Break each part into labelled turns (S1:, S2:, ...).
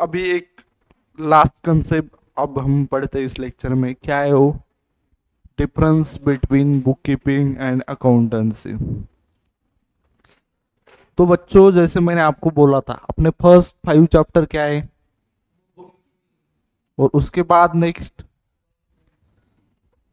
S1: अभी एक last concept अब हम पढ़ते हैं इस लेक्चर में, क्या है वो? Difference between book keeping end accountancy. तो बच्चों, जैसे मैंने आपको बोला था, अपने फर्स्ट 5 चैप्टर क्या है, और उसके बाद नेक्स्ट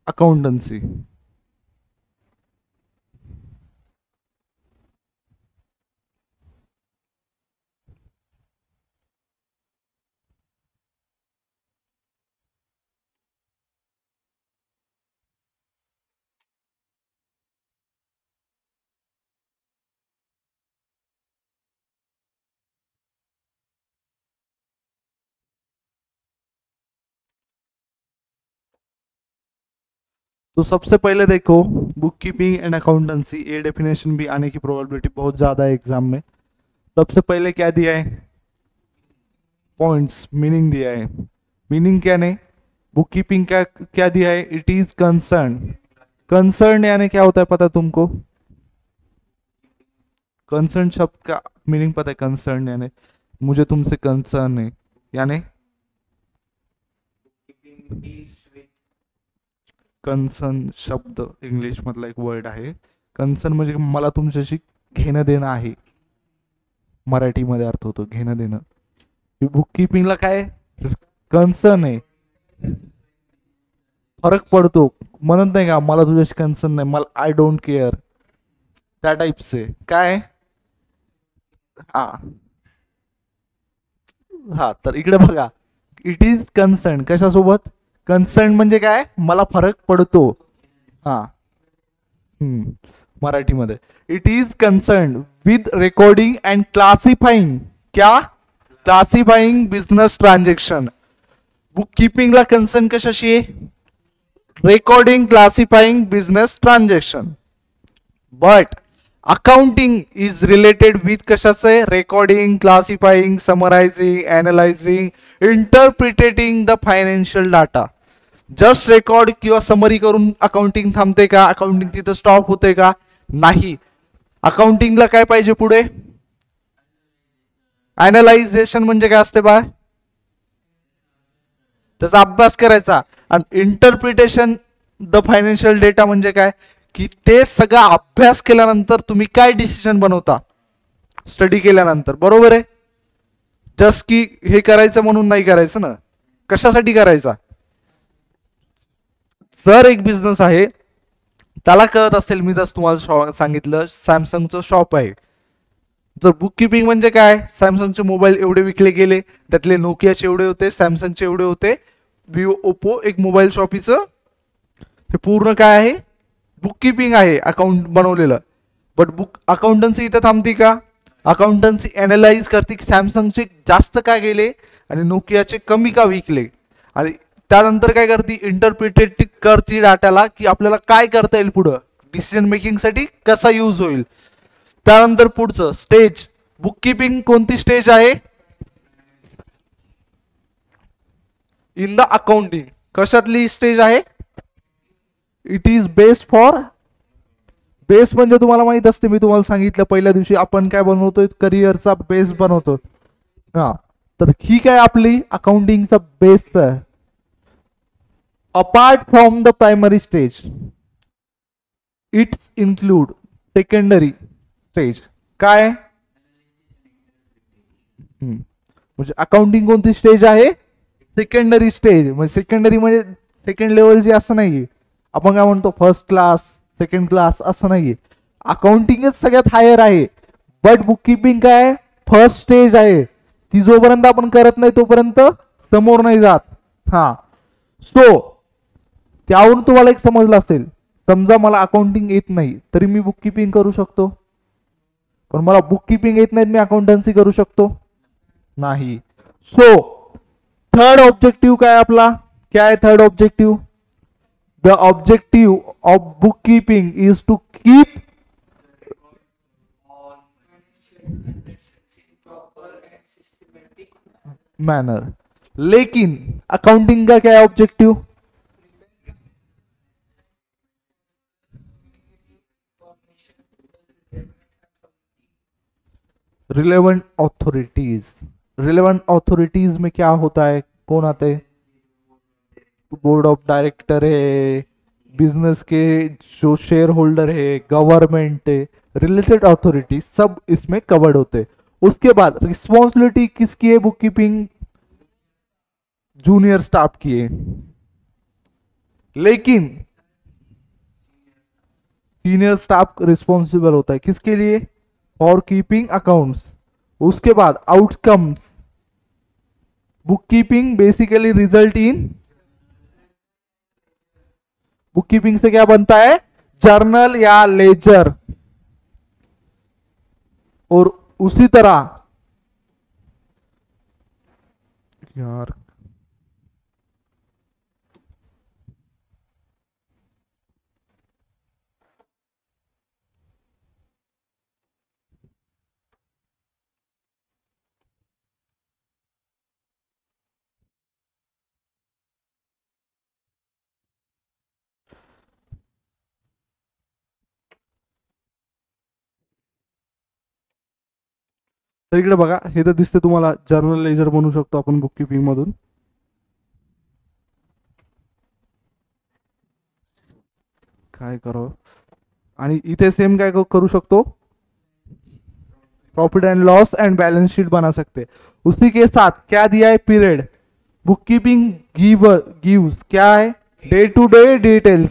S1: अकाउंटेंसी। तो सबसे पहले देखो, बुक कीपिंग एंड अकाउंटेंसी, ये डेफिनेशन भी आने की प्रोबेबिलिटी बहुत ज्यादा है एग्जाम में। सबसे पहले क्या दिया है? पॉइंट्स, मीनिंग दिया है। मीनिंग क्या नहीं, बुक कीपिंग का क्या दिया है? It is concern. कंसर्न यानी क्या होता है पता है तुमको? कंसर्न शब्द का मीनिंग पता है? कंसर्न यानी मुझे तुमसे कंसर्न है, यानी कंसर्न शब्द इंग्लिश मधला एक वर्ड आहे. कन्सर्न म्हणजे मला तुमच्याशी घेणं देणं आहे. मराठीमध्ये अर्थ होतो घेणं देणं. बुक किपिंगला काय कन्सर्न आहे, फरक पडतो. म्हणत नाही का मला तुझ्याशी कन्सर्न नाही, मला आय डोंट केअर, त्या टाईपचे काय. हा हा, तर इकडे बघा, इट इज कन्सर्न कशासोबत? कन्सर्न म्हणजे काय, मला फरक पडतो. हा. हम्म. मराठीमध्ये it is concern with recording and classifying. क्या? Classifying business transaction. बुक किपिंगला कन्सर्न कशाशी आहे? Recording classifying business transaction. But accounting is related with कशाचं आहे? Recording, classifying, summarising, analysing, interpreting the financial data. Just record किंवा summary करून accounting थांबते का? अकाउंटिंग तिथं स्टॉप होते का? नाही. अकाउंटिंगला काय पाहिजे पुढे? अनालायझेशन म्हणजे काय असते बा? त्याचा अभ्यास करायचा. आणि इंटरप्रिटेशन द फायनान्शियल डेटा म्हणजे काय? की ते सगळा अभ्यास केल्यानंतर तुम्ही काय डिसिजन बनवता, स्टडी केल्यानंतर. बरोबर आहे? जस्ट की हे करायचं म्हणून नाही करायचं ना, कशासाठी करायचा? जर एक बिझनेस आहे, त्याला कळत असेल, मी जसं तुम्हाला सांगितलं सॅमसंगचं शॉप आहे. जर बुक किपिंग म्हणजे काय, सॅमसंगचे मोबाईल एवढे विकले गेले, त्यातले नोकियाचे एवढे होते, सॅमसंगचे एवढे होते, विवो, ओप्पो, एक मोबाईल शॉपीचं हे पूर्ण काय आहे? बुक किपिंग आहे, अकाउंट बनवलेलं. बट बुक अकाउंटन्सी इथं थांबती का? अकाउंटन्सी अनालाइज करते की सॅमसंगचे जास्त का गेले आणि नोकियाचे कमी का विकले, आणि त्यानंतर काय करते? इंटरप्रिटेट करते डाटाला की आपल्याला काय करता येईल पुढं, डिसिजन मेकिंग साठी कसा यूज होईल. त्यानंतर पुढचं स्टेज, बुक किपिंग कोणती स्टेज आहे? In the accounting. कशातली स्टेज आहे? It is best for. Base म्हणजे तुम्हाला माहित असते, मी तुम्हाला सांगितलं पहिल्या दिवशी आपण काय बनवतोय, करिअरचा बेस बनवतो. हा, तर ही काय आपली अकाउंटिंगचा बेस आहे. Apart from the primary stage, it's include secondary stage. काय म्हणजे अकाउंटिंग कोणती स्टेज आहे? Secondary stage. म्हणजे सेकंडरी म्हणजे सेकंड लेवलची असं नाहीये. आपण काय म्हणतो फर्स्ट क्लास, सेकंड क्लास असं नाहीये. अकाउंटिंगच सगळ्यात हायर आहे. बट बुक किपिंग काय फर्स्ट स्टेज आहे. ती जोपर्यंत आपण करत नाही तोपर्यंत समोर नाही जात. हा, सो त्यावरून तुम्हाला एक समजलं असेल, समजा मला अकाउंटिंग येत नाही तरी मी बुक किपिंग करू शकतो, पण मला बुक किपिंग येत नाही मी अकाउंटन्सी करू शकतो नाही. सो थर्ड ऑब्जेक्टिव्ह काय आपला? क्या है third objective? The objective of book keeping is to keep manner. लेकिन अकाउंटिंग का क्या है objective? Relevant authorities. Relevant authorities में क्या होता है, कौन आते हैं? बोर्ड ऑफ डायरेक्टर है, बिजनेस के जो शेयर होल्डर है, गवर्नमेंट है, रिलेटेड अथॉरिटी सब इसमें कवर्ड होते हैं। उसके बाद रिस्पॉन्सिबिलिटी किसकी है? बुक कीपिंग जूनियर स्टाफ की है, लेकिन सीनियर स्टाफ रिस्पॉन्सिबल होता है किसके लिए? For keeping accounts. उसके बाद outcomes, bookkeeping basically result in, bookkeeping से क्या बनता है? जर्नल या लेजर। और उसी तरह यार तर इकडे बघा, हे तर दिसते तुम्हाला, जर्नल लेजर बनवू शकतो आपण बुक कीपिंग मधून. काय करो, आणि इथे सेम काय करू शकतो, profit end loss end balance sheet बना सकते. उसी के साथ क्या दिया है? पीरियड. बुक कीपिंग गिव्स क्या है? Day to day details.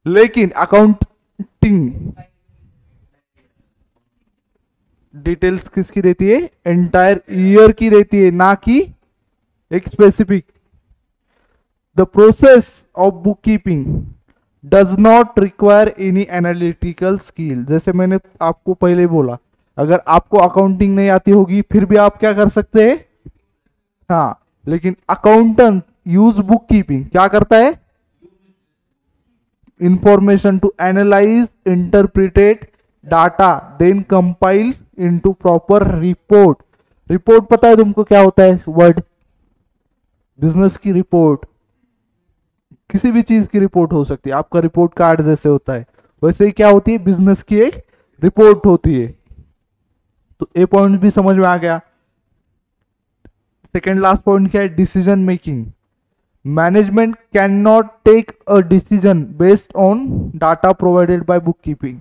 S1: लेकिन अकाउंटिंग डिटेल्स किसकी देती है? एंटायर ईयर की देती है, ना कि एक specific. The process of book keeping does not require any analytical skill. जैसे मैंने आपको पहले बोला, अगर आपको अकाउंटिंग नहीं आती होगी फिर भी आप क्या कर सकते हैं? हाँ, लेकिन अकाउंटेंट यूज बुक कीपिंग क्या करता है? Information to analyse, interpret data, then compile into proper report. Report पता है तुमको क्या होता है? वर्ड, बिजनेस की रिपोर्ट, किसी भी चीज की रिपोर्ट हो सकती है. आपका रिपोर्ट कार्ड जैसे होता है वैसे ही क्या होती है? बिजनेस की एक रिपोर्ट होती है. तो ए पॉइंट भी समझ में आ गया. सेकेंड लास्ट पॉइंट क्या है? Decision making. Management can not take a decision based on data provided by bookkeeping.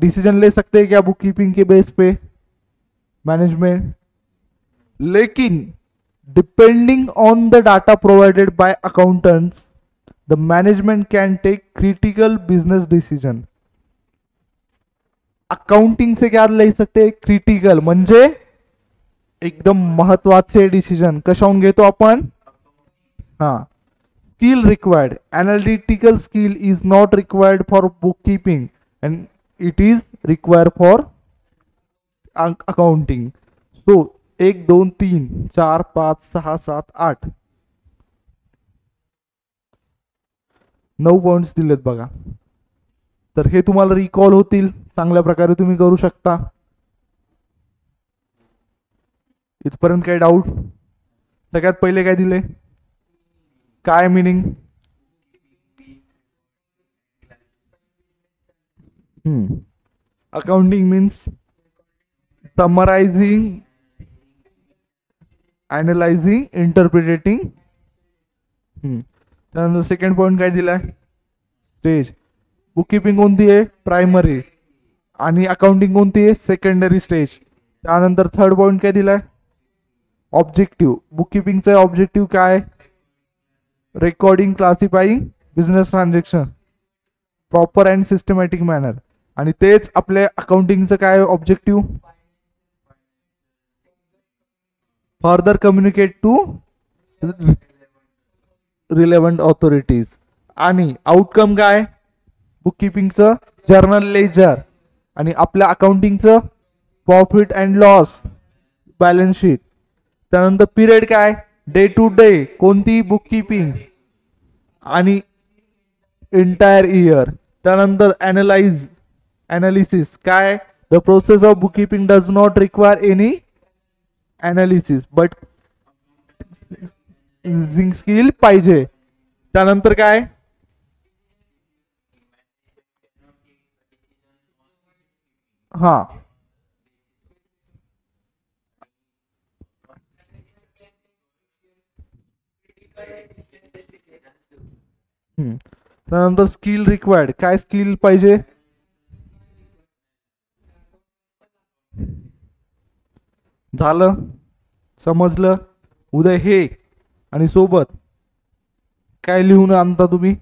S1: Decision ले सकते हैं क्या बुक कीपिंग के बेस पे मैनेजमेंट? लेकिन depending on the data provided by accountants, the management can take critical business decision. Accounting से क्या ले सकते हैं? क्रिटिकल म्हणजे एकदम महत्वाचे डिसिजन कशाहून घेतो आपण? हा. Skill required. Analytical skill is not required for book keeping end it is required for accounting. So 1 2 3 4 5 6 7 8 9 points दिलेत बघा. तर हे तुम्हाला रिकॉल होतील, चांगल्या प्रकारे तुम्ही करू शकता. इथपर्यंत काय डाऊट? सगळ्यात पहिले काय दिले? काय meaning? Accounting means summarising, analysing, interpreting. त्यानंतर सेकंड पॉइंट काय दिलाय? स्टेज. बुक कीपिंग कोणती आहे? प्रायमरी. आणि अकाउंटिंग कोणती आहे? Secondary stage. त्यानंतर थर्ड पॉइंट काय दिलाय? ऑब्जेक्टिव्ह. बुक कीपिंगचा ऑब्जेक्टिव्ह काय? Recording, classifying business transaction proper and systematic manner. आणि तेच आपल्या अकाउंटिंगचं काय objective? Further communicate to relevant authorities. आणि आउटकम काय? बुक कीपिंगचं जर्नल लेजर, आणि आपल्या अकाउंटिंगचं profit and loss, balance sheet. त्यानंतर पिरियड काय? Day to day. कोणती? Bookkeeping. आणि एंटायर इयर. त्यानंतर एनालिसिस काय? The process of book keeping does not require any analysis but skill पाहिजे. त्यानंतर काय? हा, त्यानंतर स्किल रिक्वायर्ड, काय स्किल पाहिजे? झालं, समजलं. उद्या हे आणि सोबत काय लिहून आणता तुम्ही?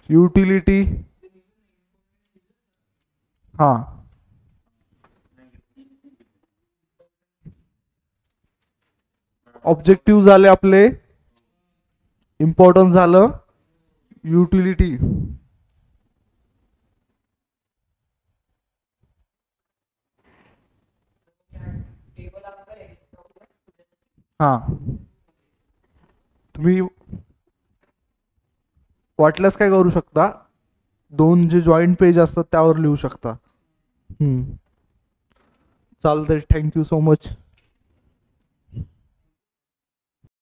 S1: युटिलिटी, हा, ऑब्जेक्टिव्ह झाले आपले, इम्पॉर्टन्स झालं, युटिलिटी. हा, तुम्ही वाटल्यास काय करू शकता, 2 जे जॉईंट पेज असतात त्यावर लिहू शकता. चालतंय, थँक्यू सो मच.